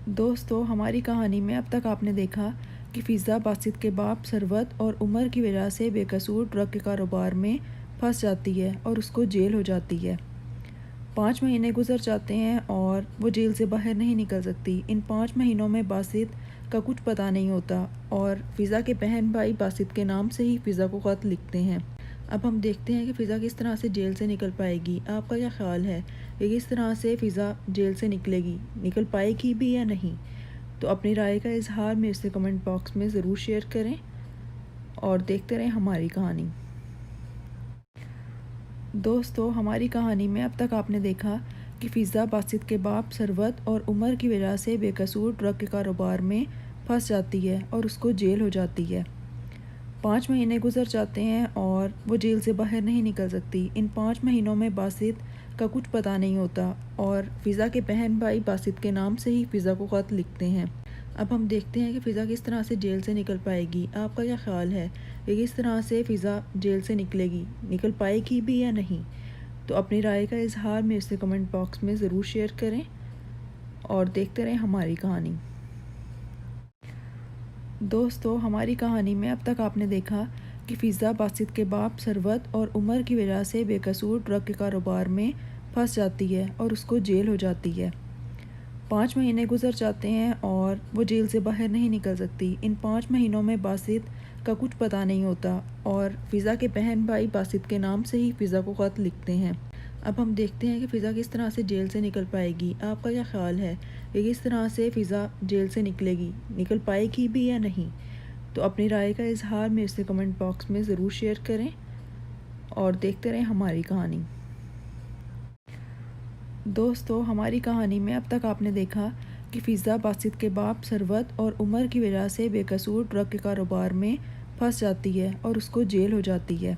दोस्तों, हमारी कहानी में अब तक आपने देखा कि फ़िज़ा बासित के बाप सरवत और उमर की वजह से बेकसूर ड्रग के कारोबार में फंस जाती है और उसको जेल हो जाती है। 5 महीने गुजर जाते हैं और वो जेल से बाहर नहीं निकल सकती। इन 5 महीनों में बासित का कुछ पता नहीं होता और फ़िज़ा के बहन भाई बासित के नाम से ही फ़िज़ा को ख़त लिखते हैं। अब हम देखते हैं कि फ़िज़ा किस तरह से जेल से निकल पाएगी। आपका क्या ख़्याल है कि किस तरह से फ़िज़ा जेल से निकलेगी, निकल पाएगी भी या नहीं? तो अपनी राय का इजहार मेरे से कमेंट बॉक्स में ज़रूर शेयर करें और देखते रहें हमारी कहानी। दोस्तों, हमारी कहानी में अब तक आपने देखा कि फ़िज़ा बासित के बाप सरवत और उमर की वजह से बेकसूर ड्रग के कारोबार में फंस जाती है और उसको जेल हो जाती है। 5 महीने गुजर जाते हैं और वो जेल से बाहर नहीं निकल सकती। इन 5 महीनों में बासित का कुछ पता नहीं होता और फ़िज़ा के बहन भाई बासित के नाम से ही फ़िज़ा को ख़त लिखते हैं। अब हम देखते हैं कि फ़िज़ा किस तरह से जेल से निकल पाएगी। आपका क्या ख़्याल है कि किस तरह से फ़िज़ा जेल से निकलेगी, निकल पाएगी भी या नहीं? तो अपनी राय का इजहार मेरे से कमेंट बॉक्स में ज़रूर शेयर करें और देखते रहें हमारी कहानी। दोस्तों, हमारी कहानी में अब तक आपने देखा कि फ़िज़ा बासित के बाप सरवत और उमर की वजह से बेकसूर ड्रग के कारोबार में फंस जाती है और उसको जेल हो जाती है। 5 महीने गुजर जाते हैं और वो जेल से बाहर नहीं निकल सकती। इन 5 महीनों में बासित का कुछ पता नहीं होता और फ़िज़ा के बहन भाई बासित के नाम से ही फ़िज़ा को ख़त लिखते हैं। अब हम देखते हैं कि फ़िज़ा किस तरह से जेल से निकल पाएगी। आपका क्या ख़्याल है कि किस तरह से फ़िज़ा जेल से निकलेगी, निकल पाएगी भी या नहीं? तो अपनी राय का इजहार मेरे से कमेंट बॉक्स में ज़रूर शेयर करें और देखते रहें हमारी कहानी। दोस्तों, हमारी कहानी में अब तक आपने देखा कि फ़िज़ा बासित के बाप सरवत और उमर की वजह से बेकसूर ड्रग के कारोबार में फंस जाती है और उसको जेल हो जाती है।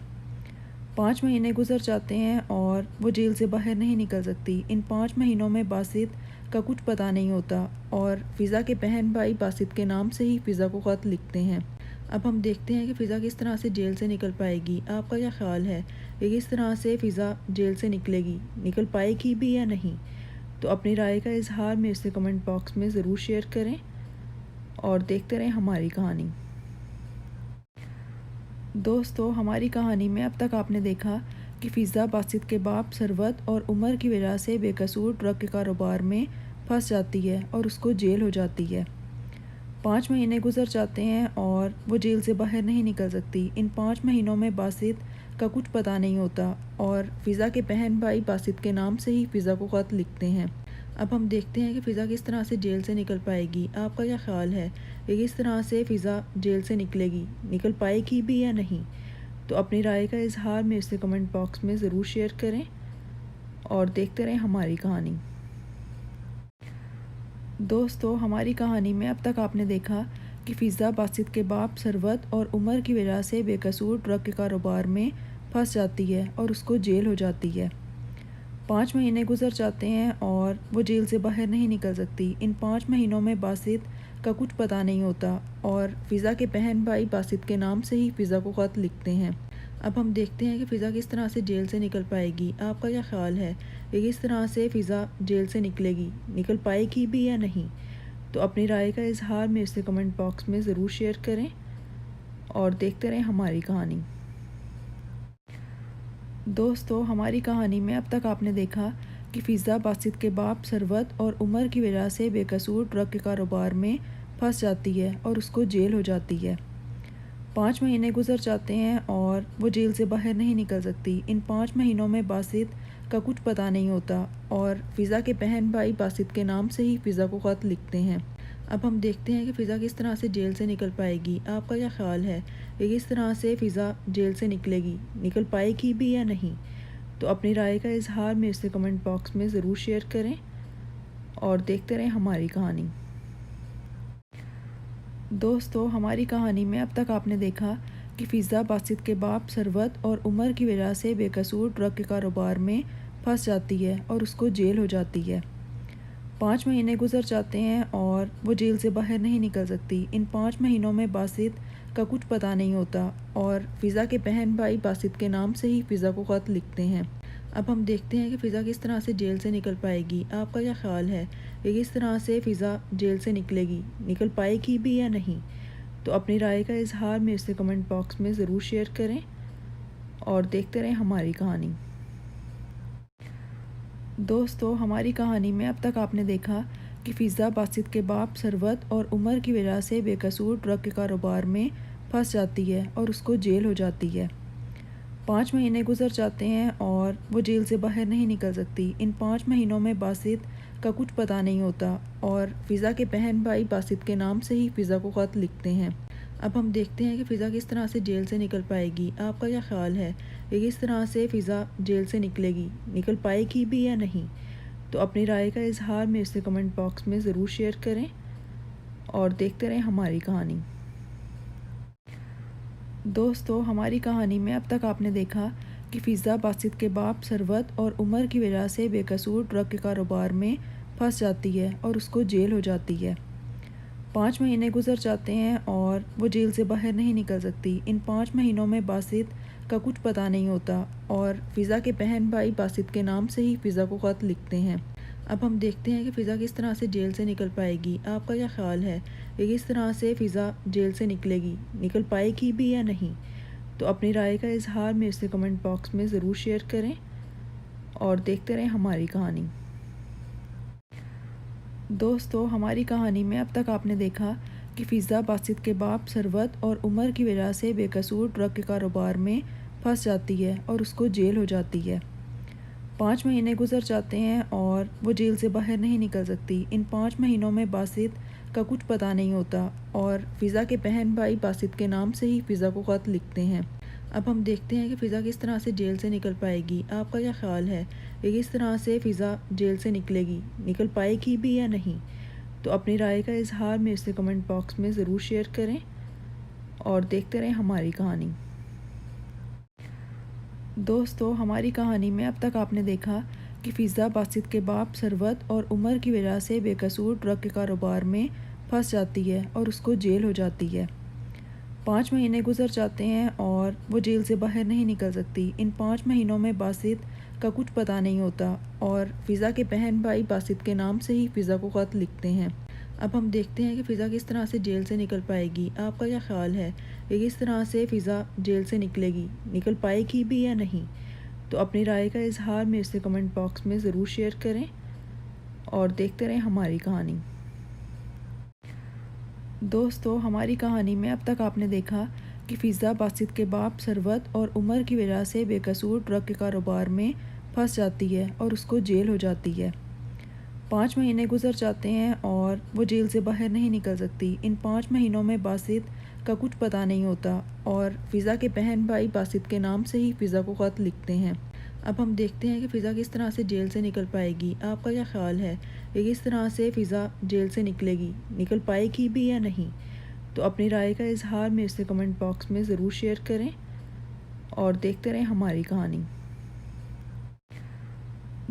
5 महीने गुजर जाते हैं और वो जेल से बाहर नहीं निकल सकती। इन 5 महीनों में बासित का कुछ पता नहीं होता और फ़िज़ा के बहन भाई बासित के नाम से ही फ़िज़ा को ख़त लिखते हैं। अब हम देखते हैं कि फ़िज़ा किस तरह से जेल से निकल पाएगी। आपका क्या ख़्याल है कि किस तरह से फ़िज़ा जेल से निकलेगी, निकल पाएगी भी या नहीं? तो अपनी राय का इजहार मेरे से कमेंट बॉक्स में ज़रूर शेयर करें और देखते रहें हमारी कहानी। दोस्तों, हमारी कहानी में अब तक आपने देखा कि फ़िज़ा बासित के बाप सरवत और उमर की वजह से बेकसूर ड्रग के कारोबार में फंस जाती है और उसको जेल हो जाती है। 5 महीने गुजर जाते हैं और वो जेल से बाहर नहीं निकल सकती। इन 5 महीनों में बासित का कुछ पता नहीं होता और फ़िज़ा के बहन भाई बासित के नाम से ही फ़िज़ा को ख़त लिखते हैं। अब हम देखते हैं कि फ़िज़ा किस तरह से जेल से निकल पाएगी। आपका क्या ख़्याल है कि किस तरह से फ़िज़ा जेल से निकलेगी, निकल पाएगी भी या नहीं? तो अपनी राय का इजहार मेरे से कमेंट बॉक्स में ज़रूर शेयर करें और देखते रहें हमारी कहानी। दोस्तों, हमारी कहानी में अब तक आपने देखा कि फ़िज़ा बासित के बाप सरवत और उमर की वजह से बेकसूर ड्रग के कारोबार में फंस जाती है और उसको जेल हो जाती है। 5 महीने गुजर जाते हैं और वो जेल से बाहर नहीं निकल सकती। इन 5 महीनों में बासित का कुछ पता नहीं होता और फ़िज़ा के बहन भाई बासित के नाम से ही फ़िज़ा को ख़त लिखते हैं। अब हम देखते हैं कि फ़िज़ा किस तरह से जेल से निकल पाएगी। आपका क्या ख़्याल है कि किस तरह से फ़िज़ा जेल से निकलेगी, निकल पाएगी भी या नहीं? तो अपनी राय का इजहार मेरे से कमेंट बॉक्स में ज़रूर शेयर करें और देखते रहें हमारी कहानी। दोस्तों, हमारी कहानी में अब तक आपने देखा कि फ़िज़ा बासित के बाप सरवत और उमर की वजह से बेकसूर ड्रग के कारोबार में फंस जाती है और उसको जेल हो जाती है। 5 महीने गुजर जाते हैं और वो जेल से बाहर नहीं निकल सकती। इन 5 महीनों में बासित का कुछ पता नहीं होता और फ़िज़ा के बहन भाई बासित के नाम से ही फ़िज़ा को ख़त लिखते हैं। अब हम देखते हैं कि फ़िज़ा किस तरह से जेल से निकल पाएगी। आपका क्या ख़्याल है कि किस तरह से फ़िज़ा जेल से निकलेगी, निकल पाएगी भी या नहीं? तो अपनी राय का इजहार मेरे से कमेंट बॉक्स में ज़रूर शेयर करें और देखते रहें हमारी कहानी। दोस्तों, हमारी कहानी में अब तक आपने देखा कि फ़िज़ा बासित के बाप सरवत और उमर की वजह से बेकसूर ड्रग के कारोबार में फंस जाती है और उसको जेल हो जाती है। 5 महीने गुजर जाते हैं और वो जेल से बाहर नहीं निकल सकती। इन 5 महीनों में बासित का कुछ पता नहीं होता और फ़िज़ा के बहन भाई बासित के नाम से ही फ़िज़ा को ख़त लिखते हैं। अब हम देखते हैं कि फ़िज़ा किस तरह से जेल से निकल पाएगी। आपका क्या ख़्याल है कि किस तरह से फ़िज़ा जेल से निकलेगी, निकल पाएगी भी या नहीं। तो अपनी राय का इजहार मेरे से कमेंट बॉक्स में ज़रूर शेयर करें और देखते रहें हमारी कहानी। दोस्तों, हमारी कहानी में अब तक आपने देखा कि फ़िज़ा बासित के बाप सरवत और उमर की वजह से बेकसूर ड्रग के कारोबार में फंस जाती है और उसको जेल हो जाती है। 5 महीने गुजर जाते हैं और वो जेल से बाहर नहीं निकल सकती। इन 5 महीनों में बासित का कुछ पता नहीं होता और फ़िज़ा के बहन भाई बासित के नाम से ही फ़िज़ा को ख़त लिखते हैं। अब हम देखते हैं कि फ़िज़ा किस तरह से जेल से निकल पाएगी। आपका क्या ख्याल है कि किस तरह से फ़िज़ा जेल से निकलेगी, निकल पाएगी भी या नहीं। तो अपनी राय का इजहार मेरे से कमेंट बॉक्स में ज़रूर शेयर करें और देखते रहें हमारी कहानी। दोस्तों, हमारी कहानी में अब तक आपने देखा कि फ़िज़ा बासित के बाप सरवत और उमर की वजह से बेकसूर ड्रग के कारोबार में फंस जाती है और उसको जेल हो जाती है। 5 महीने गुजर जाते हैं और वो जेल से बाहर नहीं निकल सकती। इन 5 महीनों में बासित का कुछ पता नहीं होता और फ़िज़ा के बहन भाई बासित के नाम से ही फ़िज़ा को ख़त लिखते हैं। अब हम देखते हैं कि फ़िज़ा किस तरह से जेल से निकल पाएगी। आपका क्या ख्याल है कि किस तरह से फ़िज़ा जेल से निकलेगी, निकल पाएगी भी या नहीं। तो अपनी राय का इजहार मेरे से कमेंट बॉक्स में ज़रूर शेयर करें और देखते रहें हमारी कहानी। दोस्तों, हमारी कहानी में अब तक आपने देखा कि फ़िज़ा बासित के बाप सरवत और उमर की वजह से बेकसूर ड्रग के कारोबार में फंस जाती है और उसको जेल हो जाती है। 5 महीने गुजर जाते हैं और वो जेल से बाहर नहीं निकल सकती। इन 5 महीनों में बासित का कुछ पता नहीं होता और फ़िज़ा के बहन भाई बासित के नाम से ही फ़िज़ा को ख़त लिखते हैं। अब हम देखते हैं कि फ़िज़ा किस तरह से जेल से निकल पाएगी। आपका क्या ख्याल है कि किस तरह से फ़िज़ा जेल से निकलेगी, निकल पाएगी भी या नहीं। तो अपनी राय का इजहार मेरे से कमेंट बॉक्स में ज़रूर शेयर करें और देखते रहें हमारी कहानी। दोस्तों, हमारी कहानी में अब तक आपने देखा कि फ़िज़ा बासित के बाप सरवत और उमर की वजह से बेकसूर ड्रग के कारोबार में फंस जाती है और उसको जेल हो जाती है। 5 महीने गुजर जाते हैं और वो जेल से बाहर नहीं निकल सकती। इन 5 महीनों में बासित का कुछ पता नहीं होता और फ़िज़ा के बहन भाई बासित के नाम से ही फ़िज़ा को ख़त लिखते हैं। अब हम देखते हैं कि फ़िज़ा किस तरह से जेल से निकल पाएगी। आपका क्या ख्याल है कि किस तरह से फ़िज़ा जेल से निकलेगी, निकल पाएगी भी या नहीं। तो अपनी राय का इजहार मेरे से कमेंट बॉक्स में ज़रूर शेयर करें और देखते रहें हमारी कहानी। दोस्तों, हमारी कहानी में अब तक आपने देखा कि फ़िज़ा बासित के बाप सरवत और उमर की वजह से बेकसूर ड्रग के कारोबार में फंस जाती है और उसको जेल हो जाती है। 5 महीने गुजर जाते हैं और वो जेल से बाहर नहीं निकल सकती। इन 5 महीनों में बासित का कुछ पता नहीं होता और फ़िज़ा के बहन भाई बासित के नाम से ही फ़िज़ा को ख़त लिखते हैं। अब हम देखते हैं कि फ़िज़ा किस तरह से जेल से निकल पाएगी। आपका क्या ख्याल है कि किस तरह से फ़िज़ा जेल से निकलेगी, निकल पाएगी भी या नहीं। तो अपनी राय का इजहार मेरे से कमेंट बॉक्स में ज़रूर शेयर करें और देखते रहें हमारी कहानी।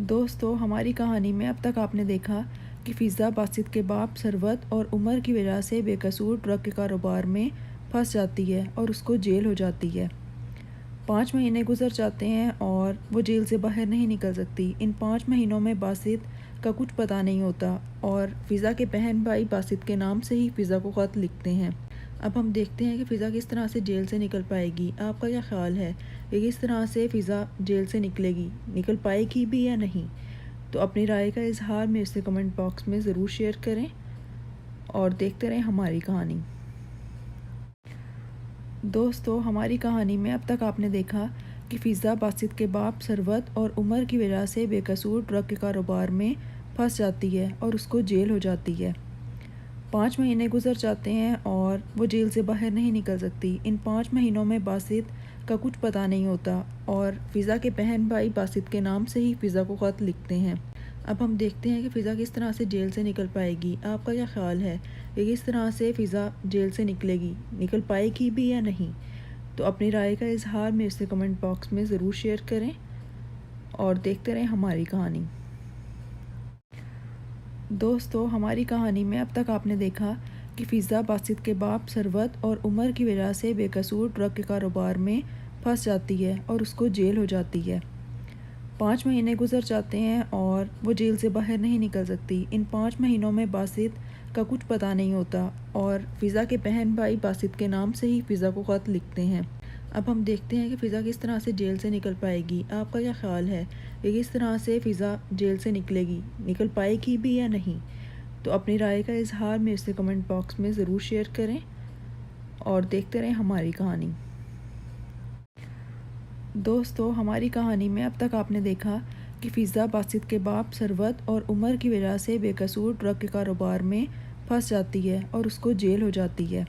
दोस्तों, हमारी कहानी में अब तक आपने देखा कि फ़िज़ा बासित के बाप सरवत और उमर की वजह से बेकसूर ड्रग के कारोबार में फंस जाती है और उसको जेल हो जाती है। 5 महीने गुजर जाते हैं और वो जेल से बाहर नहीं निकल सकती। इन 5 महीनों में बासित का कुछ पता नहीं होता और फ़िज़ा के बहन भाई बासित के नाम से ही फ़िज़ा को ख़त लिखते हैं। अब हम देखते हैं कि फ़िज़ा किस तरह से जेल से निकल पाएगी। आपका क्या ख्याल है कि किस तरह से फ़िज़ा जेल से निकलेगी, निकल पाएगी भी या नहीं। तो अपनी राय का इजहार मेरे से कमेंट बॉक्स में ज़रूर शेयर करें और देखते रहें हमारी कहानी। दोस्तों, हमारी कहानी में अब तक आपने देखा कि फ़िज़ा बासित के बाप सरवत और उमर की वजह से बेकसूर ड्रग के कारोबार में फंस जाती है और उसको जेल हो जाती है। 5 महीने गुजर जाते हैं और वो जेल से बाहर नहीं निकल सकती। इन 5 महीनों में बासित का कुछ पता नहीं होता और फ़िज़ा के बहन भाई बासित के नाम से ही फ़िज़ा को ख़त लिखते हैं। अब हम देखते हैं कि फ़िज़ा किस तरह से जेल से निकल पाएगी। आपका क्या ख्याल है कि किस तरह से फ़िज़ा जेल से निकलेगी, निकल पाएगी भी या नहीं। तो अपनी राय का इजहार मेरे से कमेंट बॉक्स में ज़रूर शेयर करें और देखते रहें हमारी कहानी। दोस्तों, हमारी कहानी में अब तक आपने देखा कि फ़िज़ा बासित के बाप सरवत और उमर की वजह से बेकसूर ड्रग के कारोबार में फंस जाती है और उसको जेल हो जाती है। 5 महीने गुजर जाते हैं और वो जेल से बाहर नहीं निकल सकती। इन 5 महीनों में बासित का कुछ पता नहीं होता और फ़िज़ा के बहन भाई बासित के नाम से ही फ़िज़ा को ख़त लिखते हैं। अब हम देखते हैं कि फ़िज़ा किस तरह से जेल से निकल पाएगी। आपका क्या ख़्याल है कि किस तरह से फ़िज़ा जेल से निकलेगी, निकल पाएगी भी या नहीं? तो अपनी राय का इजहार मेरे से कमेंट बॉक्स में ज़रूर शेयर करें और देखते रहें हमारी कहानी। दोस्तों, हमारी कहानी में अब तक आपने देखा कि फ़िज़ा बासित के बाप सरवत और उमर की वजह से बेकसूर ड्रग के कारोबार में फंस जाती है और उसको जेल हो जाती है।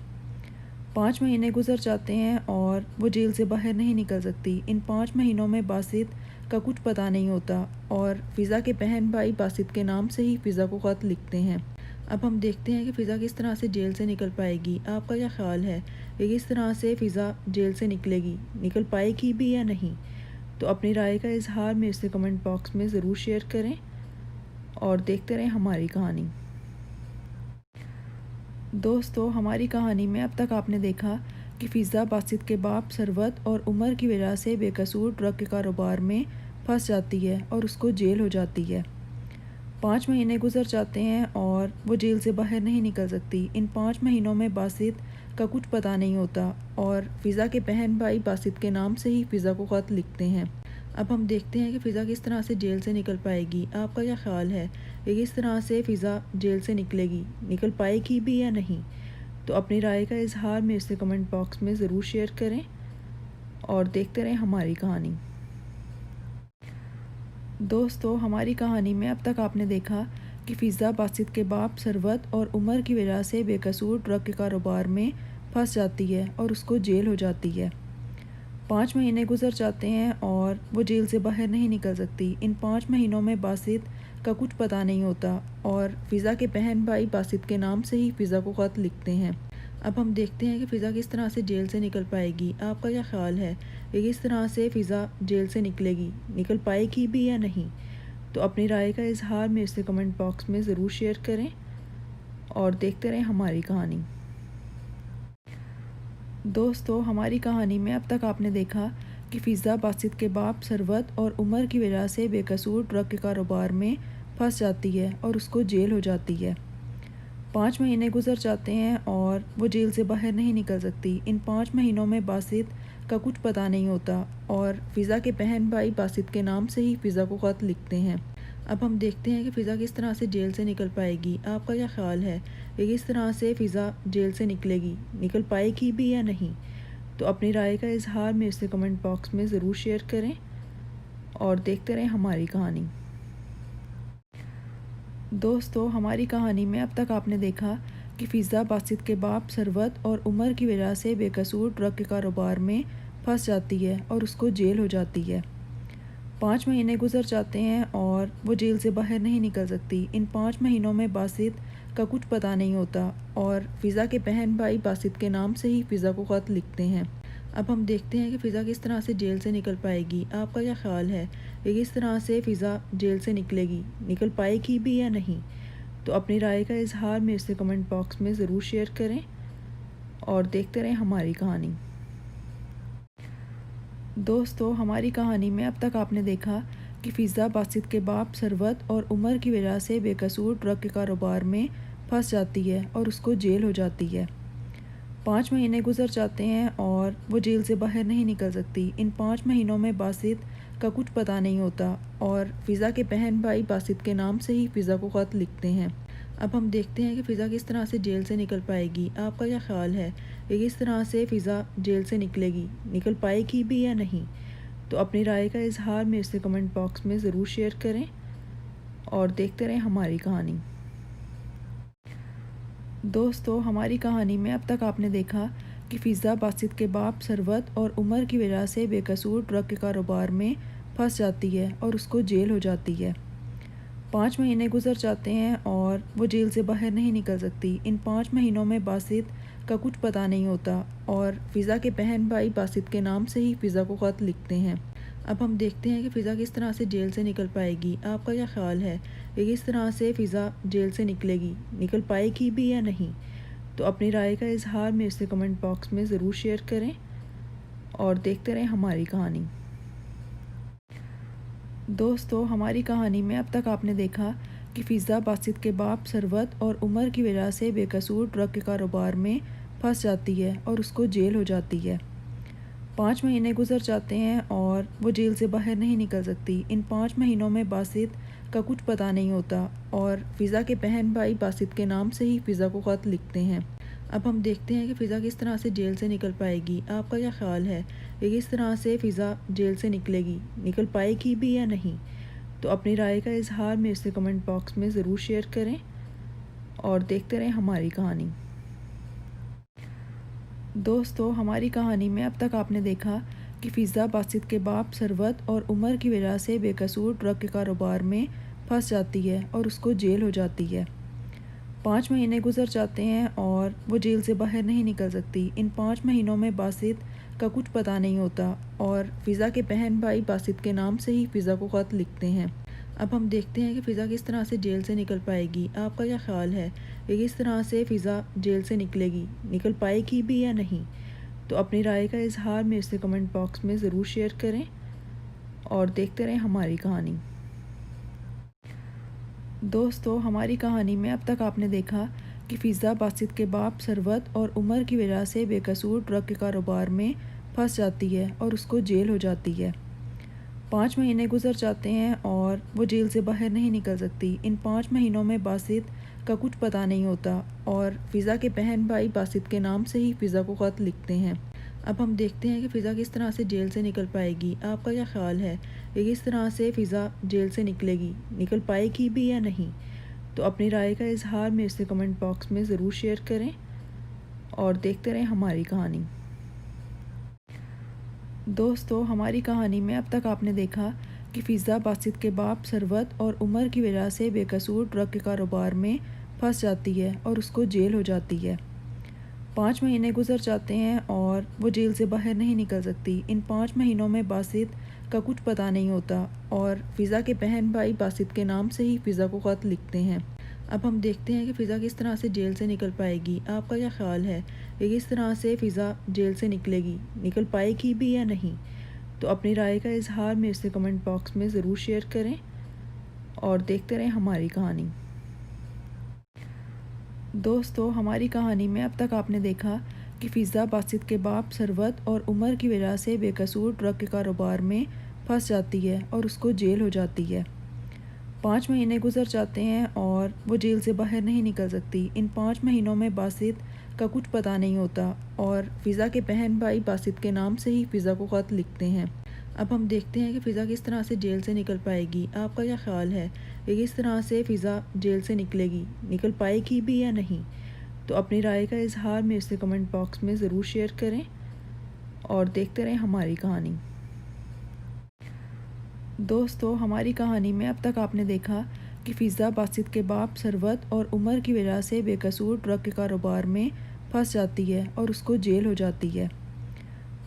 5 महीने गुजर जाते हैं और वो जेल से बाहर नहीं निकल सकती। इन 5 महीनों में बासित का कुछ पता नहीं होता और फ़िज़ा के बहन भाई बासित के नाम से ही फ़िज़ा को ख़त लिखते हैं। अब हम देखते हैं कि फ़िज़ा किस तरह से जेल से निकल पाएगी। आपका क्या ख़्याल है कि किस तरह से फ़िज़ा जेल से निकलेगी, निकल पाएगी भी या नहीं? तो अपनी राय का इजहार मेरे से कमेंट बॉक्स में ज़रूर शेयर करें और देखते रहें हमारी कहानी। दोस्तों, हमारी कहानी में अब तक आपने देखा कि फ़िज़ा बासित के बाप सरवत और उमर की वजह से बेकसूर ड्रग के कारोबार में फंस जाती है और उसको जेल हो जाती है। 5 महीने गुजर जाते हैं और वो जेल से बाहर नहीं निकल सकती। इन 5 महीनों में बासित का कुछ पता नहीं होता और फ़िज़ा के बहन भाई बासित के नाम से ही फ़िज़ा को ख़त लिखते हैं। अब हम देखते हैं कि फ़िज़ा किस तरह से जेल से निकल पाएगी। आपका क्या ख़्याल है कि किस तरह से फ़िज़ा जेल से निकलेगी, निकल पाएगी भी या नहीं? तो अपनी राय का इजहार मेरे से कमेंट बॉक्स में ज़रूर शेयर करें और देखते रहें हमारी कहानी। दोस्तों, हमारी कहानी में अब तक आपने देखा कि फ़िज़ा बासित के बाप सरवत और उमर की वजह से बेकसूर ड्रग के कारोबार में फंस जाती है और उसको जेल हो जाती है। 5 महीने गुजर जाते हैं और वो जेल से बाहर नहीं निकल सकती। इन 5 महीनों में बासित का कुछ पता नहीं होता और फ़िज़ा के बहन भाई बासित के नाम से ही फ़िज़ा को ख़त लिखते हैं। अब हम देखते हैं कि फ़िज़ा किस तरह से जेल से निकल पाएगी। आपका क्या ख़्याल है कि किस तरह से फ़िज़ा जेल से निकलेगी, निकल पाएगी भी या नहीं? तो अपनी राय का इजहार मेरे से कमेंट बॉक्स में ज़रूर शेयर करें और देखते रहें हमारी कहानी। दोस्तों, हमारी कहानी में अब तक आपने देखा कि फ़िज़ा बासित के बाप सरवत और उमर की वजह से बेकसूर ड्रग के कारोबार में फंस जाती है और उसको जेल हो जाती है। 5 महीने गुजर जाते हैं और वो जेल से बाहर नहीं निकल सकती। इन 5 महीनों में बासित का कुछ पता नहीं होता और फ़िज़ा के बहन भाई बासित के नाम से ही फ़िज़ा को ख़त लिखते हैं। अब हम देखते हैं कि फ़िज़ा किस तरह से जेल से निकल पाएगी। आपका क्या ख़्याल है कि किस तरह से फ़िज़ा जेल से निकलेगी, निकल पाएगी भी या नहीं? तो अपनी राय का इजहार मेरे से कमेंट बॉक्स में ज़रूर शेयर करें और देखते रहें हमारी कहानी। दोस्तों, हमारी कहानी में अब तक आपने देखा कि फ़िज़ा बासित के बाप सरवत और उमर की वजह से बेकसूर ड्रग के कारोबार में फंस जाती है और उसको जेल हो जाती है। 5 महीने गुजर जाते हैं और वो जेल से बाहर नहीं निकल सकती। इन 5 महीनों में बासित का कुछ पता नहीं होता और फ़िज़ा के बहन भाई बासित के नाम से ही फ़िज़ा को ख़त लिखते हैं। अब हम देखते हैं कि फ़िज़ा किस तरह से जेल से निकल पाएगी। आपका क्या ख़्याल है कि किस तरह से फ़िज़ा जेल से निकलेगी, निकल पाएगी भी या नहीं? तो अपनी राय का इजहार मेरे से कमेंट बॉक्स में ज़रूर शेयर करें और देखते रहें हमारी कहानी। दोस्तों, हमारी कहानी में अब तक आपने देखा कि फ़िज़ा बासित के बाप सरवत और उमर की वजह से बेकसूर ड्रग के कारोबार में फंस जाती है और उसको जेल हो जाती है। 5 महीने गुजर जाते हैं और वो जेल से बाहर नहीं निकल सकती। इन 5 महीनों में बासित का कुछ पता नहीं होता और फ़िज़ा के बहन भाई बासित के नाम से ही फ़िज़ा को ख़त लिखते हैं। अब हम देखते हैं कि फ़िज़ा किस तरह से जेल से निकल पाएगी। आपका क्या ख़्याल है कि किस तरह से फ़िज़ा जेल से निकलेगी, निकल पाएगी भी या नहीं? तो अपनी राय का इजहार मेरे से कमेंट बॉक्स में ज़रूर शेयर करें और देखते रहें हमारी कहानी। दोस्तों, हमारी कहानी में अब तक आपने देखा कि फ़िज़ा बासित के बाप सरवत और उमर की वजह से बेकसूर ड्रग के कारोबार में फंस जाती है और उसको जेल हो जाती है। 5 महीने गुजर जाते हैं और वो जेल से बाहर नहीं निकल सकती। इन 5 महीनों में बासित का कुछ पता नहीं होता और फ़िज़ा के बहन भाई बासित के नाम से ही फ़िज़ा को ख़त लिखते हैं। अब हम देखते हैं कि फ़िज़ा किस तरह से जेल से निकल पाएगी। आपका क्या ख़्याल है कि किस तरह से फ़िज़ा जेल से निकलेगी, निकल पाएगी भी या नहीं? तो अपनी राय का इजहार मेरे से कमेंट बॉक्स में ज़रूर शेयर करें और देखते रहें हमारी कहानी। दोस्तों, हमारी कहानी में अब तक आपने देखा कि फ़िज़ा बासित के बाप सरवत और उमर की वजह से बेकसूर ड्रग के कारोबार में फंस जाती है और उसको जेल हो जाती है। 5 महीने गुजर जाते हैं और वो जेल से बाहर नहीं निकल सकती। इन 5 महीनों में बासित का कुछ पता नहीं होता और फ़िज़ा के बहन भाई बासित के नाम से ही फ़िज़ा को ख़त लिखते हैं। अब हम देखते हैं कि फ़िज़ा किस तरह से जेल से निकल पाएगी। आपका क्या ख़्याल है कि किस तरह से फ़िज़ा जेल से निकलेगी, निकल पाएगी भी या नहीं? तो अपनी राय का इजहार मेरे से कमेंट बॉक्स में ज़रूर शेयर करें और देखते रहें हमारी कहानी। दोस्तों, हमारी कहानी में अब तक आपने देखा कि फ़िज़ा बासित के बाप सरवत और उमर की वजह से बेकसूर ड्रग के कारोबार में फंस जाती है और उसको जेल हो जाती है। 5 महीने गुजर जाते हैं और वो जेल से बाहर नहीं निकल सकती। इन 5 महीनों में बासित का कुछ पता नहीं होता और फ़िज़ा के बहन भाई बासित के नाम से ही फ़िज़ा को ख़त लिखते हैं। अब हम देखते हैं कि फ़िज़ा किस तरह से जेल से निकल पाएगी। आपका क्या ख़्याल है कि किस तरह से फ़िज़ा जेल से निकलेगी, निकल पाएगी भी या नहीं? तो अपनी राय का इजहार मेरे से कमेंट बॉक्स में ज़रूर शेयर करें और देखते रहें हमारी कहानी। दोस्तों, हमारी कहानी में अब तक आपने देखा कि फ़िज़ा बासित के बाप सरवत और उमर की वजह से बेकसूर ड्रग के कारोबार में फंस जाती है और उसको जेल हो जाती है। 5 महीने गुजर जाते हैं और वो जेल से बाहर नहीं निकल सकती। इन 5 महीनों में बासित का कुछ पता नहीं होता और फ़िज़ा के बहन भाई बासित के नाम से ही फ़िज़ा को ख़त लिखते हैं। अब हम देखते हैं कि फ़िज़ा किस तरह से जेल से निकल पाएगी। आपका क्या ख़्याल है कि किस तरह से फ़िज़ा जेल से निकलेगी, निकल पाएगी भी या नहीं? तो अपनी राय का इजहार मेरे से कमेंट बॉक्स में ज़रूर शेयर करें और देखते रहें हमारी कहानी। दोस्तों, हमारी कहानी में अब तक आपने देखा कि फ़िज़ा बासित के बाप सरवत और उमर की वजह से बेकसूर ड्रग के कारोबार में फंस जाती है और उसको जेल हो जाती है। 5 महीने गुजर जाते हैं और वो जेल से बाहर नहीं निकल सकती। इन 5 महीनों में बासित का कुछ पता नहीं होता और फ़िज़ा के बहन भाई बासित के नाम से ही फ़िज़ा को ख़त लिखते हैं। अब हम देखते हैं कि फ़िज़ा किस तरह से जेल से निकल पाएगी। आपका क्या ख़्याल है कि किस तरह से फ़िज़ा जेल से निकलेगी, निकल पाएगी भी या नहीं? तो अपनी राय का इजहार मेरे से कमेंट बॉक्स में ज़रूर शेयर करें और देखते रहें हमारी कहानी। दोस्तों, हमारी कहानी में अब तक आपने देखा कि फ़िज़ा बासित के बाप सरवत और उमर की वजह से बेकसूर ड्रग के कारोबार में फंस जाती है और उसको जेल हो जाती है। 5 महीने गुजर जाते हैं और वो जेल से बाहर नहीं निकल सकती। इन 5 महीनों में बासित का कुछ पता नहीं होता और फ़िज़ा के बहन भाई बासित के नाम से ही फ़िज़ा को ख़त लिखते हैं। अब हम देखते हैं कि फ़िज़ा किस तरह से जेल से निकल पाएगी। आपका क्या ख़्याल है कि किस तरह से फ़िज़ा जेल से निकलेगी, निकल पाएगी भी या नहीं? तो अपनी राय का इजहार मेरे से कमेंट बॉक्स में ज़रूर शेयर करें और देखते रहें हमारी कहानी। दोस्तों, हमारी कहानी में अब तक आपने देखा कि फ़िज़ा बासित के बाप सरवत और उमर की वजह से बेकसूर ड्रग के कारोबार में फंस जाती है और उसको जेल हो जाती है।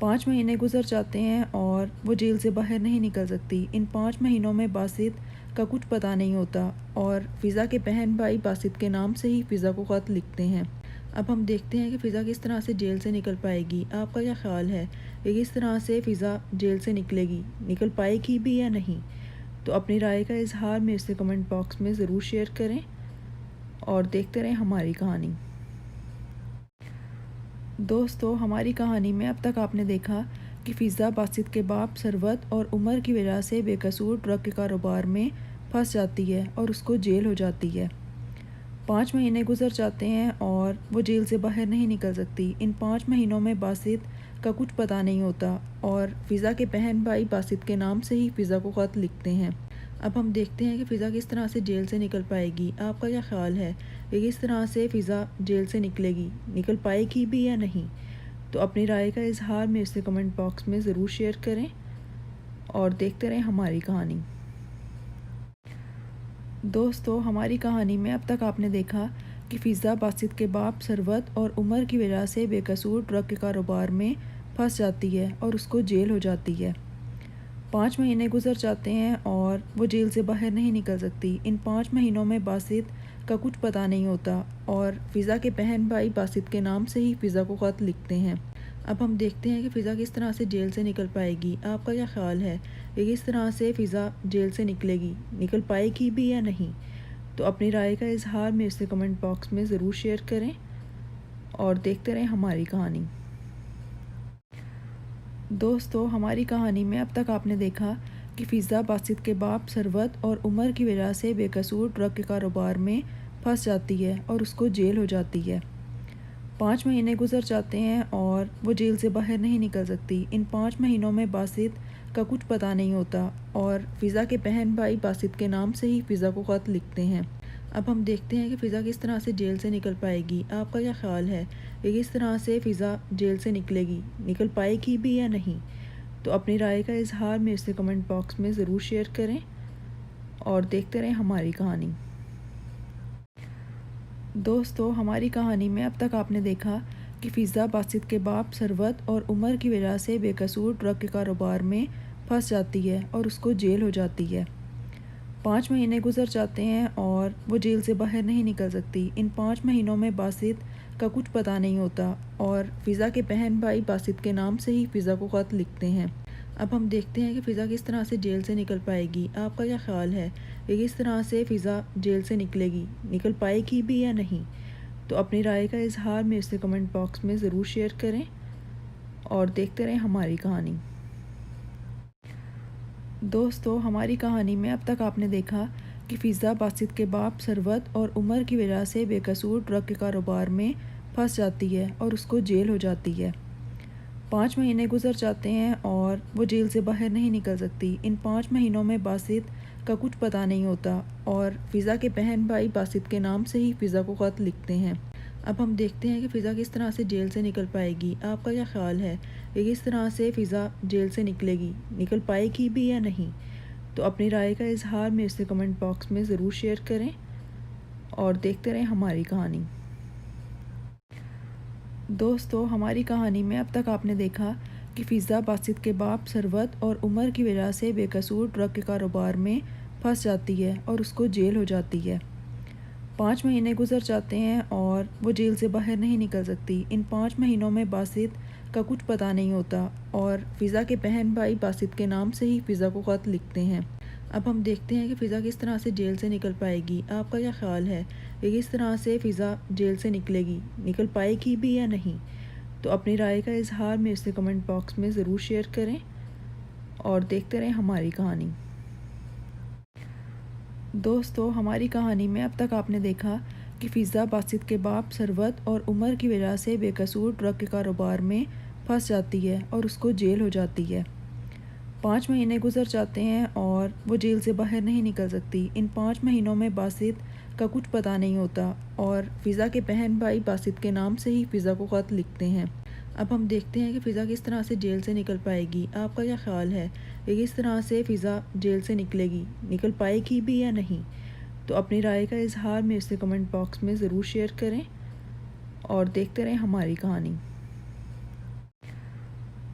5 महीने गुजर जाते हैं और वो जेल से बाहर नहीं निकल सकती। इन 5 महीनों में बासित का कुछ पता नहीं होता और फ़िज़ा के बहन भाई बासित के नाम से ही फ़िज़ा को ख़त लिखते हैं। अब हम देखते हैं कि फ़िज़ा किस तरह से जेल से निकल पाएगी। आपका क्या ख़्याल है कि किस तरह से फ़िज़ा जेल से निकलेगी, निकल पाएगी भी या नहीं? तो अपनी राय का इजहार मेरे से कमेंट बॉक्स में ज़रूर शेयर करें और देखते रहें हमारी कहानी। दोस्तों, हमारी कहानी में अब तक आपने देखा कि फ़िज़ा बासित के बाप सरवत और उमर की वजह से बेकसूर ड्रग के कारोबार में फंस जाती है और उसको जेल हो जाती है। 5 महीने गुजर जाते हैं और वो जेल से बाहर नहीं निकल सकती। इन 5 महीनों में बासित का कुछ पता नहीं होता और फ़िज़ा के बहन भाई बासित के नाम से ही फ़िज़ा को ख़त लिखते हैं। अब हम देखते हैं कि फ़िज़ा किस तरह से जेल से निकल पाएगी। आपका क्या ख़्याल है कि किस तरह से फ़िज़ा जेल से निकलेगी, निकल पाएगी भी या नहीं? तो अपनी राय का इजहार मेरे से कमेंट बॉक्स में ज़रूर शेयर करें और देखते रहें हमारी कहानी। दोस्तों, हमारी कहानी में अब तक आपने देखा कि फ़िज़ा बासित के बाप सरवत और उमर की वजह से बेकसूर ड्रग के कारोबार में फंस जाती है और उसको जेल हो जाती है। 5 महीने गुजर जाते हैं और वो जेल से बाहर नहीं निकल सकती। इन 5 महीनों में बासित का कुछ पता नहीं होता और फ़िज़ा के बहन भाई बासित के नाम से ही फ़िज़ा को ख़त लिखते हैं। अब हम देखते हैं कि फ़िज़ा किस तरह से जेल से निकल पाएगी। आपका क्या ख़्याल है कि किस तरह से फ़िज़ा जेल से निकलेगी, निकल पाएगी भी या नहीं? तो अपनी राय का इज़हार मेरे से कमेंट बॉक्स में ज़रूर शेयर करें और देखते रहें हमारी कहानी। दोस्तों, हमारी कहानी में अब तक आपने देखा कि फ़िज़ा बासित के बाप सरवत और उमर की वजह से बेकसूर ड्रग के कारोबार में फंस जाती है और उसको जेल हो जाती है। 5 महीने गुजर जाते हैं और वो जेल से बाहर नहीं निकल सकती। इन 5 महीनों में बासित का कुछ पता नहीं होता और फ़िज़ा के बहन भाई बासित के नाम से ही फ़िज़ा को ख़त लिखते हैं। अब हम देखते हैं कि फ़िज़ा किस तरह से जेल से निकल पाएगी। आपका क्या ख़्याल है कि किस तरह से फ़िज़ा जेल से निकलेगी, निकल पाएगी भी या नहीं? तो अपनी राय का इज़हार मेरे से कमेंट बॉक्स में ज़रूर शेयर करें और देखते रहें हमारी कहानी। दोस्तों, हमारी कहानी में अब तक आपने देखा कि फ़िज़ा बासित के बाप सरवत और उमर की वजह से बेकसूर ड्रग के कारोबार में फंस जाती है और उसको जेल हो जाती है। 5 महीने गुजर जाते हैं और वो जेल से बाहर नहीं निकल सकती। इन 5 महीनों में बासित का कुछ पता नहीं होता और फ़िज़ा के बहन भाई बासित के नाम से ही फ़िज़ा को ख़त लिखते हैं। अब हम देखते हैं कि फ़िज़ा किस तरह से जेल से निकल पाएगी। आपका क्या ख़्याल है कि किस तरह से फ़िज़ा जेल से निकलेगी, निकल पाएगी भी या नहीं? तो अपनी राय का इज़हार मेरे से कमेंट बॉक्स में ज़रूर शेयर करें और देखते रहें हमारी कहानी। दोस्तों, हमारी कहानी में अब तक आपने देखा कि फ़िज़ा बासित के बाप सरवत और उमर की वजह से बेकसूर ड्रग के कारोबार में फंस जाती है और उसको जेल हो जाती है। 5 महीने गुजर जाते हैं और वो जेल से बाहर नहीं निकल सकती। इन 5 महीनों में बासित का कुछ पता नहीं होता और फ़िज़ा के बहन भाई बासित के नाम से ही फ़िज़ा को ख़त लिखते हैं। अब हम देखते हैं कि फ़िज़ा किस तरह से जेल से निकल पाएगी। आपका क्या ख़्याल है कि किस तरह से फ़िज़ा जेल से निकलेगी, निकल पाएगी भी या नहीं? तो अपनी राय का इज़हार मेरे से कमेंट बॉक्स में ज़रूर शेयर करें और देखते रहें हमारी कहानी। दोस्तों, हमारी कहानी में अब तक आपने देखा कि फ़िज़ा बासित के बाप सरवत और उमर की वजह से बेकसूर ड्रग के कारोबार में फंस जाती है और उसको जेल हो जाती है। 5 महीने गुजर जाते हैं और वो जेल से बाहर नहीं निकल सकती। इन 5 महीनों में बासित का कुछ पता नहीं होता और फ़िज़ा के बहन भाई बासित के नाम से ही फ़िज़ा को ख़त लिखते हैं। अब हम देखते हैं कि फ़िज़ा किस तरह से जेल से निकल पाएगी। आपका क्या ख़्याल है कि किस तरह से फ़िज़ा जेल से निकलेगी, निकल पाएगी भी या नहीं? तो अपनी राय का इज़हार मेरे से कमेंट बॉक्स में ज़रूर शेयर करें और देखते रहें हमारी कहानी। दोस्तों, हमारी कहानी में अब तक आपने देखा कि फ़िज़ा बासित के बाप सरवत और उमर की वजह से बेकसूर ड्रग के कारोबार में फंस जाती है और उसको जेल हो जाती है। 5 महीने गुजर जाते हैं और वो जेल से बाहर नहीं निकल सकती। इन 5 महीनों में बासित का कुछ पता नहीं होता और फ़िज़ा के बहन भाई बासित के नाम से ही फ़िज़ा को ख़त लिखते हैं। अब हम देखते हैं कि फ़िज़ा किस तरह से जेल से निकल पाएगी। आपका क्या ख़्याल है कि किस तरह से फ़िज़ा जेल से निकलेगी, निकल पाएगी भी या नहीं? तो अपनी राय का इज़हार मेरे से कमेंट बॉक्स में ज़रूर शेयर करें और देखते रहें हमारी कहानी।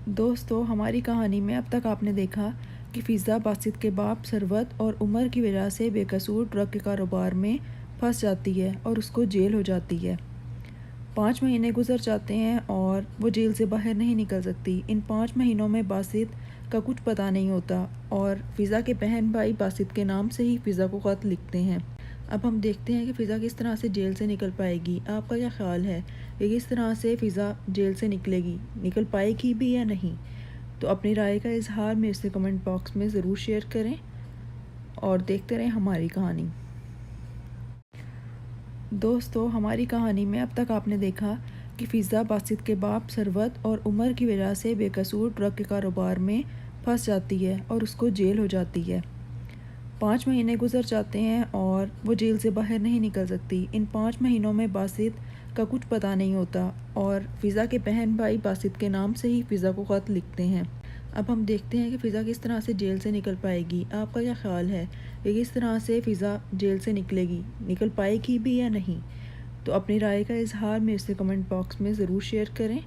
दोस्तों, हमारी कहानी में अब तक आपने देखा कि फ़िज़ा बासित के बाप सरवत और उमर की वजह से बेकसूर ड्रग के कारोबार में फंस जाती है और उसको जेल हो जाती है। 5 महीने गुजर जाते हैं और वो जेल से बाहर नहीं निकल सकती। इन 5 महीनों में बासित का कुछ पता नहीं होता और फ़िज़ा के बहन भाई बासित के नाम से ही फ़िज़ा को ख़त लिखते हैं। अब हम देखते हैं कि फ़िज़ा किस तरह से जेल से निकल पाएगी। आपका क्या ख़्याल है कि किस तरह से फ़िज़ा जेल से निकलेगी, निकल पाएगी भी या नहीं? तो अपनी राय का इज़हार मेरे से कमेंट बॉक्स में ज़रूर शेयर करें और देखते रहें हमारी कहानी। दोस्तों, हमारी कहानी में अब तक आपने देखा कि फ़िज़ा बासित के बाप सरवत और उमर की वजह से बेकसूर ड्रग के कारोबार में फंस जाती है और उसको जेल हो जाती है। 5 महीने गुजर जाते हैं और वो जेल से बाहर नहीं निकल सकती। इन 5 महीनों में बासित का कुछ पता नहीं होता और फ़िज़ा के बहन भाई बासित के नाम से ही फ़िज़ा को ख़त लिखते हैं। अब हम देखते हैं कि फ़िज़ा किस तरह से जेल से निकल पाएगी। आपका क्या ख़्याल है कि किस तरह से फ़िज़ा जेल से निकलेगी, निकल पाएगी भी या नहीं? तो अपनी राय का इज़हार मेरे से कमेंट बॉक्स में ज़रूर शेयर करें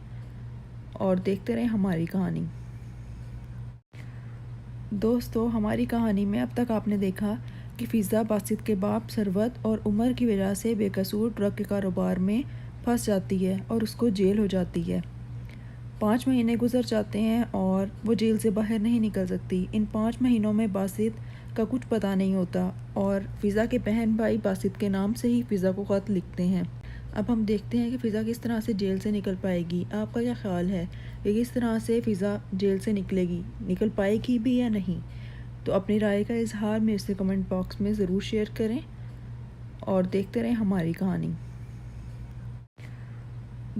और देखते रहें हमारी कहानी। दोस्तों, हमारी कहानी में अब तक आपने देखा कि फ़िज़ा बासित के बाप सरवत और उमर की वजह से बेकसूर ड्रग के कारोबार में फंस जाती है और उसको जेल हो जाती है। 5 महीने गुजर जाते हैं और वो जेल से बाहर नहीं निकल सकती। इन 5 महीनों में बासित का कुछ पता नहीं होता और फ़िज़ा के बहन भाई बासित के नाम से ही फ़िज़ा को ख़त लिखते हैं। अब हम देखते हैं कि फ़िज़ा किस तरह से जेल से निकल पाएगी। आपका क्या ख़्याल है कि किस तरह से फ़िज़ा जेल से निकलेगी, निकल पाएगी भी या नहीं? तो अपनी राय का इज़हार मेरे से कमेंट बॉक्स में ज़रूर शेयर करें और देखते रहें हमारी कहानी।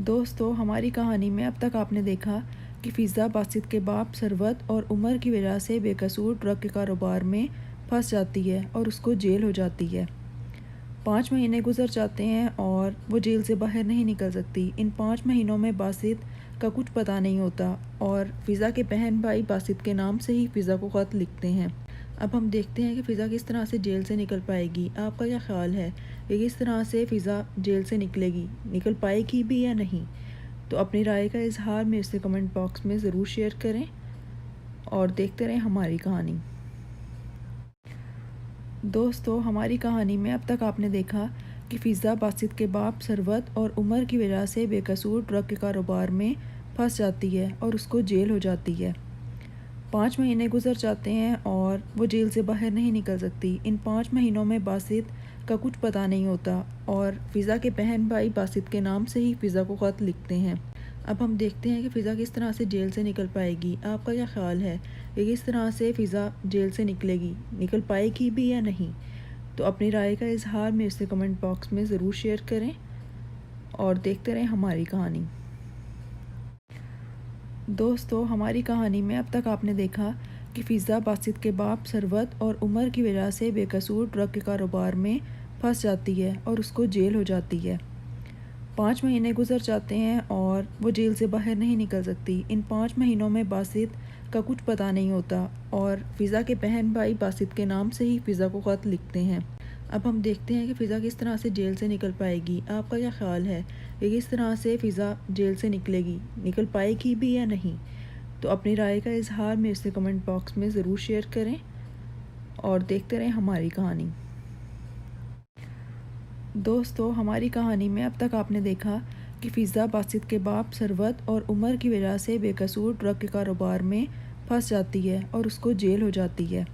दोस्तों, हमारी कहानी में अब तक आपने देखा कि फ़िज़ा बासित के बाप सरवत और उमर की वजह से बेकसूर ड्रग के कारोबार में फंस जाती है और उसको जेल हो जाती है। 5 महीने गुजर जाते हैं और वो जेल से बाहर नहीं निकल सकती। इन 5 महीनों में बासित का कुछ पता नहीं होता और फ़िज़ा के बहन भाई बासित के नाम से ही फ़िज़ा को ख़त लिखते हैं। अब हम देखते हैं कि फ़िज़ा किस तरह से जेल से निकल पाएगी। आपका क्या ख़्याल है कि किस तरह से फ़िज़ा जेल से निकलेगी, निकल पाएगी भी या नहीं? तो अपनी राय का इज़हार मेरे से कमेंट बॉक्स में ज़रूर शेयर करें और देखते रहें हमारी कहानी। दोस्तों, हमारी कहानी में अब तक आपने देखा कि फ़िज़ा बासित के बाप सरवत और उमर की वजह से बेकसूर ड्रग के कारोबार में फंस जाती है और उसको जेल हो जाती है। 5 महीने गुजर जाते हैं और वो जेल से बाहर नहीं निकल सकती। इन 5 महीनों में बासित का कुछ पता नहीं होता और फ़िज़ा के बहन भाई बासित के नाम से ही फ़िज़ा को ख़त लिखते हैं। अब हम देखते हैं कि फ़िज़ा किस तरह से जेल से निकल पाएगी। आपका क्या ख़्याल है कि किस तरह से फ़िज़ा जेल से निकलेगी, निकल पाएगी भी या नहीं? तो अपनी राय का इज़हार मेरे से कमेंट बॉक्स में ज़रूर शेयर करें और देखते रहें हमारी कहानी। दोस्तों, हमारी कहानी में अब तक आपने देखा कि फ़िज़ा बासित के बाप सरवत और उमर की वजह से बेकसूर ड्रग के कारोबार में फंस जाती है और उसको जेल हो जाती है। 5 महीने गुजर जाते हैं और वो जेल से बाहर नहीं निकल सकती। इन 5 महीनों में बासित का कुछ पता नहीं होता और फ़िज़ा के बहन भाई बासित के नाम से ही फ़िज़ा को ख़त लिखते हैं। अब हम देखते हैं कि फ़िज़ा किस तरह से जेल से निकल पाएगी। आपका क्या ख़्याल है कि किस तरह से फ़िज़ा जेल से निकलेगी, निकल पाएगी भी या नहीं? तो अपनी राय का इज़हार मेरे से कमेंट बॉक्स में ज़रूर शेयर करें और देखते रहें हमारी कहानी। दोस्तों, हमारी कहानी में अब तक आपने देखा कि फ़िज़ा बासित के बाप सरवत और उमर की वजह से बेकसूर ड्रग के कारोबार में फंस जाती है और उसको जेल हो जाती है।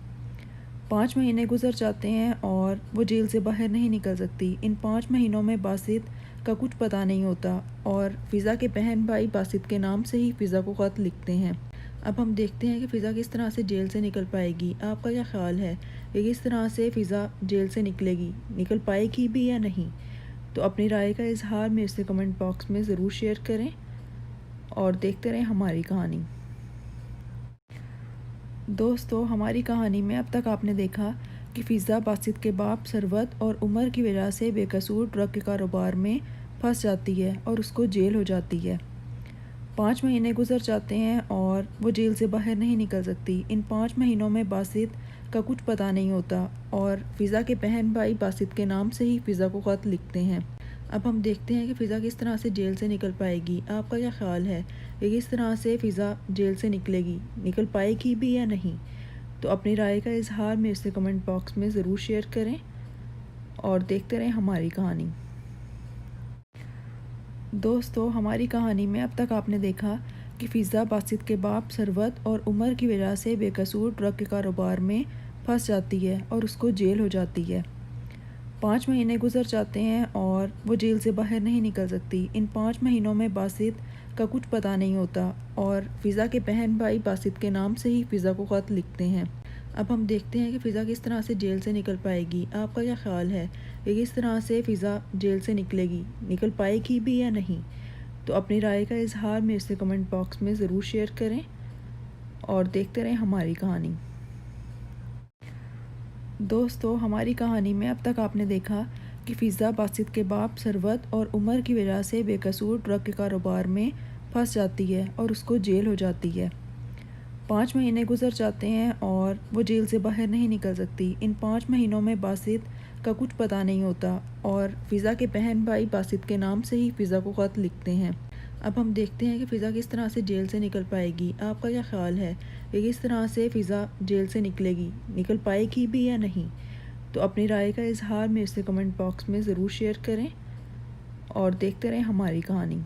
5 महीने गुजर जाते हैं और वो जेल से बाहर नहीं निकल सकती। इन 5 महीनों में बासित का कुछ पता नहीं होता और फ़िज़ा के बहन भाई बासित के नाम से ही फ़िज़ा को ख़त लिखते हैं। अब हम देखते हैं कि फ़िज़ा किस तरह से जेल से निकल पाएगी। आपका क्या ख़्याल है कि किस तरह से फ़िज़ा जेल से निकलेगी, निकल पाएगी भी या नहीं? तो अपनी राय का इज़हार मेरे से कमेंट बॉक्स में ज़रूर शेयर करें और देखते रहें हमारी कहानी। दोस्तों, हमारी कहानी में अब तक आपने देखा कि फ़िज़ा बासित के बाप सरवत और उमर की वजह से बेकसूर ड्रग के कारोबार में फंस जाती है और उसको जेल हो जाती है। 5 महीने गुजर जाते हैं और वो जेल से बाहर नहीं निकल सकती। इन 5 महीनों में बासित का कुछ पता नहीं होता और फ़िज़ा के बहन भाई बासित के नाम से ही फ़िज़ा को ख़त लिखते हैं। अब हम देखते हैं कि फ़िज़ा किस तरह से जेल से निकल पाएगी। आपका क्या ख़्याल है कि किस तरह से फ़िज़ा जेल से निकलेगी, निकल पाएगी भी या नहीं? तो अपनी राय का इज़हार मेरे से कमेंट बॉक्स में ज़रूर शेयर करें और देखते रहें हमारी कहानी। दोस्तों, हमारी कहानी में अब तक आपने देखा कि फ़िज़ा बासित के बाप सरवत और उमर की वजह से बेकसूर ड्रग के कारोबार में फंस जाती है और उसको जेल हो जाती है। 5 महीने गुजर जाते हैं और वो जेल से बाहर नहीं निकल सकती। इन 5 महीनों में बासित का कुछ पता नहीं होता और फ़िज़ा के बहन भाई बासित के नाम से ही फ़िज़ा को ख़त लिखते हैं। अब हम देखते हैं कि फ़िज़ा किस तरह से जेल से निकल पाएगी। आपका क्या ख़्याल है कि किस तरह से फ़िज़ा जेल से निकलेगी, निकल पाएगी भी या नहीं? तो अपनी राय का इज़हार मेरे से कमेंट बॉक्स में ज़रूर शेयर करें और देखते रहें हमारी कहानी। दोस्तों, हमारी कहानी में अब तक आपने देखा कि फ़िज़ा बासित के बाप सरवत और उमर की वजह से बेकसूर ड्रग के कारोबार में फंस जाती है और उसको जेल हो जाती है। 5 महीने गुजर जाते हैं और वो जेल से बाहर नहीं निकल सकती। इन 5 महीनों में बासित का कुछ पता नहीं होता और फ़िज़ा के बहन भाई बासित के नाम से ही फ़िज़ा को ख़त लिखते हैं। अब हम देखते हैं कि फ़िज़ा किस तरह से जेल से निकल पाएगी। आपका क्या ख़्याल है कि किस तरह से फ़िज़ा जेल से निकलेगी, निकल पाएगी भी या नहीं? तो अपनी राय का इज़हार मेरे से कमेंट बॉक्स में ज़रूर शेयर करें और देखते रहें हमारी कहानी।